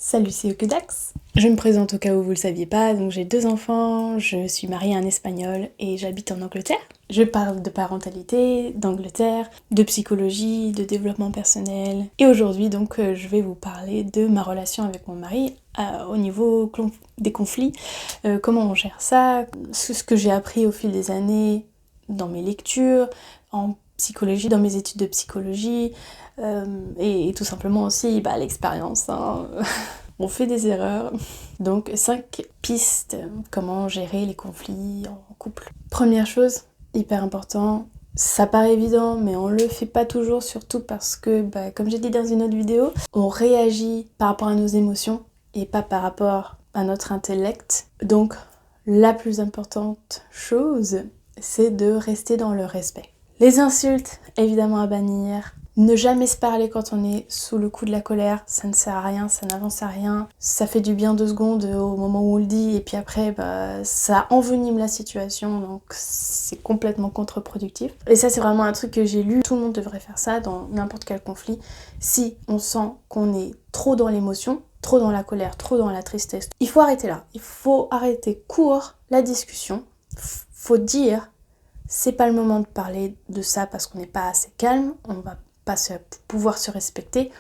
Salut, c'est Okudax. Je me présente au cas où vous le saviez pas, donc j'ai 2 enfants, je suis mariée à un Espagnol et j'habite en Angleterre. Je parle de parentalité, d'Angleterre, de psychologie, de développement personnel. Et aujourd'hui donc je vais vous parler de ma relation avec mon mari au niveau des conflits, comment on gère ça, ce que j'ai appris au fil des années dans mes lectures, en psychologie, dans mes études de psychologie, et tout simplement aussi l'expérience. On fait des erreurs. Donc 5 pistes, comment gérer les conflits en couple. Première chose, hyper important, ça paraît évident mais on le fait pas toujours, surtout parce que, comme j'ai dit dans une autre vidéo, on réagit par rapport à nos émotions et pas par rapport à notre intellect. Donc la plus importante chose, c'est de rester dans le respect. Les insultes, évidemment à bannir. Ne jamais se parler quand on est sous le coup de la colère, ça ne sert à rien, ça n'avance à rien. Ça fait du bien 2 secondes au moment où on le dit et puis après ça envenime la situation, donc c'est complètement contre-productif. Et ça c'est vraiment un truc que j'ai lu, tout le monde devrait faire ça dans n'importe quel conflit. Si on sent qu'on est trop dans l'émotion, trop dans la colère, trop dans la tristesse, il faut arrêter là. Il faut arrêter court la discussion, faut dire c'est pas le moment de parler de ça parce qu'on n'est pas assez calme, on va pas pouvoir se respecter,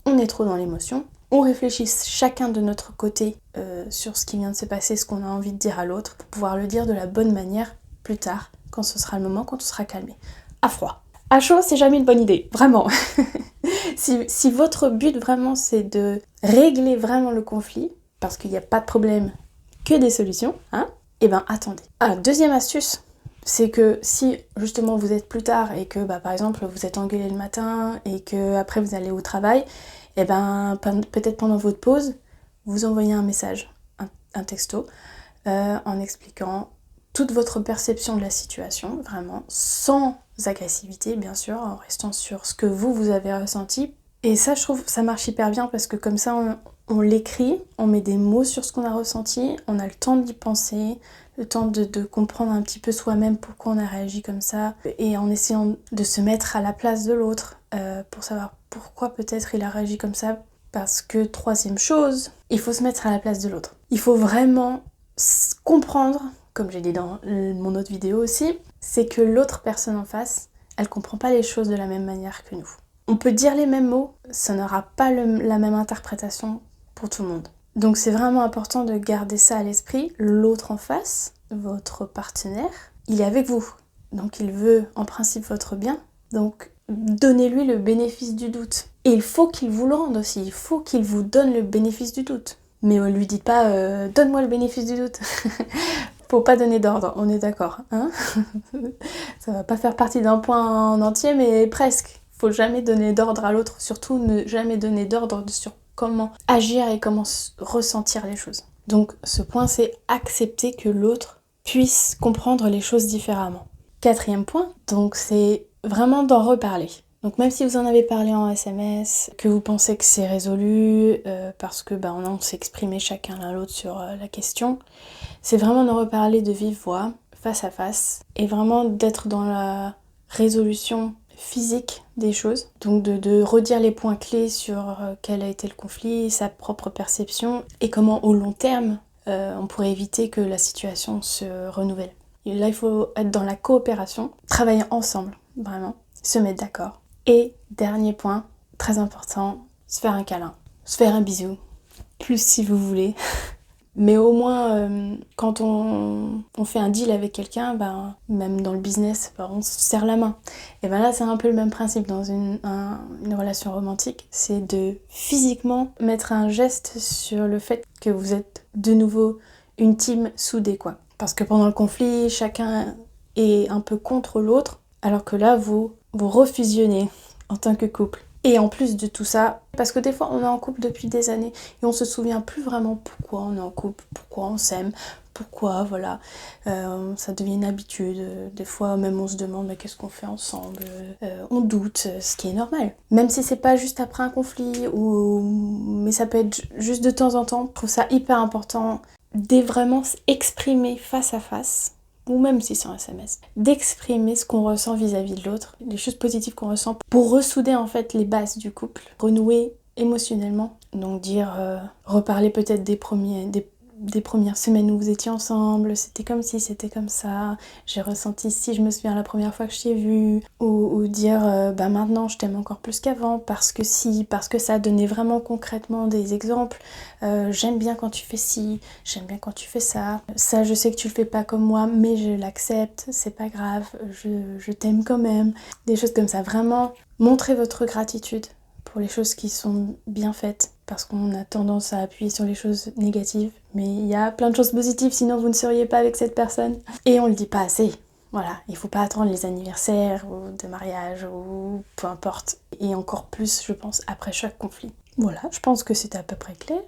on est trop dans l'émotion, on réfléchit chacun de notre côté sur ce qui vient de se passer, ce qu'on a envie de dire à l'autre, pour pouvoir le dire de la bonne manière plus tard, quand ce sera le moment, quand on sera calmé. À froid. À chaud, c'est jamais une bonne idée, vraiment. si votre but vraiment c'est de régler vraiment le conflit, parce qu'il n'y a pas de problème, que des solutions, et attendez. Deuxième astuce, c'est que si justement vous êtes plus tard et que par exemple vous êtes engueulé le matin et que après vous allez au travail, peut-être pendant votre pause, vous envoyez un message, un texto, en expliquant toute votre perception de la situation, vraiment, sans agressivité bien sûr, en restant sur ce que vous avez ressenti. Et ça je trouve ça marche hyper bien parce que comme ça on l'écrit, on met des mots sur ce qu'on a ressenti, on a le temps d'y penser, le temps de comprendre un petit peu soi-même pourquoi on a réagi comme ça, et en essayant de se mettre à la place de l'autre pour savoir pourquoi peut-être il a réagi comme ça. Parce que troisième chose, il faut se mettre à la place de l'autre. Il faut vraiment comprendre, comme j'ai dit dans mon autre vidéo aussi, c'est que l'autre personne en face, elle comprend pas les choses de la même manière que nous. On peut dire les mêmes mots, ça n'aura pas la même interprétation pour tout le monde. Donc c'est vraiment important de garder ça à l'esprit. L'autre en face, votre partenaire, il est avec vous. Donc il veut en principe votre bien. Donc donnez-lui le bénéfice du doute. Et il faut qu'il vous le rende aussi. Il faut qu'il vous donne le bénéfice du doute. Mais ne lui dites pas donne-moi le bénéfice du doute. Faut pas donner d'ordre, on est d'accord, hein. Ça va pas faire partie d'un point en entier, mais presque. Faut jamais donner d'ordre à l'autre, surtout ne jamais donner d'ordre sur comment agir et comment ressentir les choses. Donc ce point, c'est accepter que l'autre puisse comprendre les choses différemment. 4e point, donc c'est vraiment d'en reparler. Donc même si vous en avez parlé en SMS, que vous pensez que c'est résolu, parce que on s'est exprimé chacun l'un l'autre sur la question, c'est vraiment d'en reparler de vive voix, face à face, et vraiment d'être dans la résolution physique des choses, donc de redire les points clés sur quel a été le conflit, sa propre perception, et comment au long terme on pourrait éviter que la situation se renouvelle. Et là il faut être dans la coopération, travailler ensemble, vraiment, se mettre d'accord. Et dernier point, très important, se faire un câlin, se faire un bisou, plus si vous voulez. Mais au moins, quand on fait un deal avec quelqu'un, même dans le business, on se serre la main. Et là, c'est un peu le même principe dans une relation romantique. C'est de physiquement mettre un geste sur le fait que vous êtes de nouveau une team soudée, quoi. Parce que pendant le conflit, chacun est un peu contre l'autre, alors que là, vous refusionnez en tant que couple. Et en plus de tout ça, parce que des fois on est en couple depuis des années et on se souvient plus vraiment pourquoi on est en couple, pourquoi on s'aime, pourquoi ça devient une habitude. Des fois même on se demande mais qu'est-ce qu'on fait ensemble, on doute, ce qui est normal. Même si c'est pas juste après un conflit, mais ça peut être juste de temps en temps. Je trouve ça hyper important de vraiment exprimer face à face, ou même si c'est un SMS, d'exprimer ce qu'on ressent vis-à-vis de l'autre, les choses positives qu'on ressent, pour ressouder en fait les bases du couple, renouer émotionnellement Donc dire, reparler peut-être des premières semaines où vous étiez ensemble, c'était comme si, c'était comme ça, j'ai ressenti si je me souviens la première fois que je t'ai vu, ou dire bah maintenant je t'aime encore plus qu'avant parce que si, parce que ça, donner vraiment concrètement des exemples. J'aime bien quand tu fais ci, j'aime bien quand tu fais ça, ça je sais que tu le fais pas comme moi mais je l'accepte, c'est pas grave, je t'aime quand même, des choses comme ça, vraiment montrer votre gratitude pour les choses qui sont bien faites, parce qu'on a tendance à appuyer sur les choses négatives, mais il y a plein de choses positives, sinon vous ne seriez pas avec cette personne. Et on le dit pas assez. Voilà, il faut pas attendre les anniversaires ou de mariage ou peu importe. Et encore plus, je pense, après chaque conflit. Voilà, je pense que c'est à peu près clair.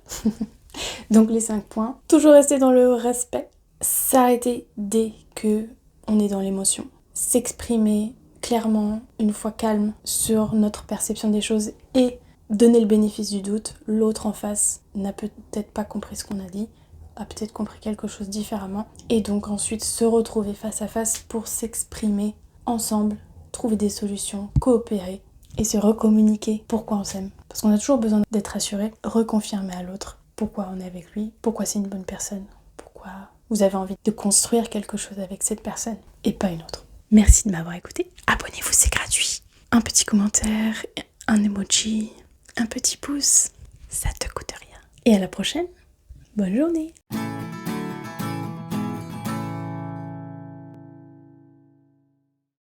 Donc les 5 points. Toujours rester dans le respect. S'arrêter dès que on est dans l'émotion. S'exprimer clairement, une fois calme, sur notre perception des choses et donner le bénéfice du doute. L'autre en face n'a peut-être pas compris ce qu'on a dit, a peut-être compris quelque chose différemment. Et donc ensuite se retrouver face à face pour s'exprimer ensemble, trouver des solutions, coopérer et se recommuniquer pourquoi on s'aime. Parce qu'on a toujours besoin d'être rassuré, reconfirmer à l'autre pourquoi on est avec lui, pourquoi c'est une bonne personne, pourquoi vous avez envie de construire quelque chose avec cette personne et pas une autre. Merci de m'avoir écouté. Abonnez-vous, c'est gratuit. Un petit commentaire, un emoji, un petit pouce, ça te coûte rien. Et à la prochaine. Bonne journée.